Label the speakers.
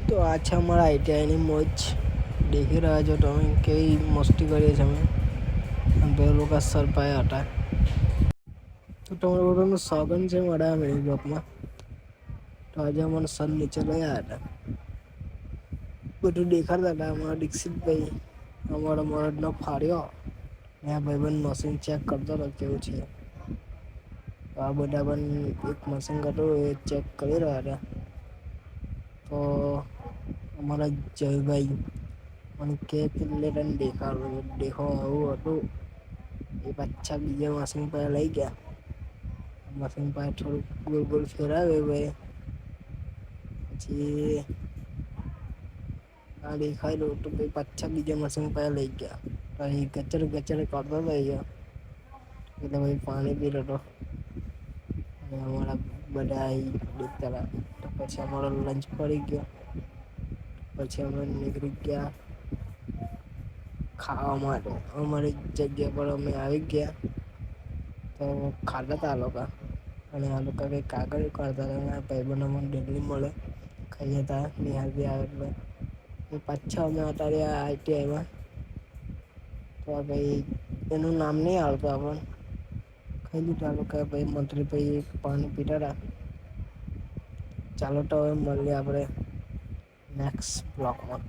Speaker 1: તો આ છે અમારા આઈટીઆઈની મોજ. દેખી રહ્યા છો તમે કેવી મસ્તી કરીએ છીએ અમે. અને બે લોકો સર પાયા હતા. તો તમારા બધાનું સ્વાગત છે મારા મિની બ્લોગમાં. તો આજે અમને સર નીચે લઈ આવ્યા હતા. બધું દેખાડતા હતા અમારા દીક્ષિતભાઈ અમારો મરદનો ફાળ્યો. આ ભાઈબંધ મશીન ચેક કરતો હતો કેવું છે. આ બધા પણ એક મશીન કાઢું એ ચેક કરી રહ્યા હતા. તો અમારા જયભાઈ મને કે દેખો આવું હતું. એ પાછા બીજા મશીન પર લઈ ગયા. મશીન પાસે થોડુંક ગોલ ગોલ ફેરવ્યું ભાઈ. પછી આ દેખાયલું તો પાછા બીજા મશીન પાસે લઈ ગયા. પછી કચર કચર કરતો હતો. એટલે ભાઈ પાણી પીતો હતો. અને અમારા બધા દેખતા હતા. તો પછી અમારો લંચ પડી ગયો. પછી અમે નીકળી ગયા ખાવા માટે. અમારી જગ્યા પર અમે આવી ગયા. તો ખાતા હતા આ લોકો. અને આ લોકો કંઈક કાગળ કાઢતા હતા. ભાઈબંધો મને ડેલી મળે. ખાઈએ હતા નિહાળ બી આવે એટલે. પાછા અમે હતા રહ્યા આઈટીઆઈમાં. તો ભાઈ એનું નામ નહીં આવડતું આપણને. ખાઈ લીધું આ લોકોએ ભાઈ મંત્રી ભાઈ પાણી પીતા હતા. ચાલો તો હવે મળીએ આપણે નેક્સ્ટ બ્લોગમાં.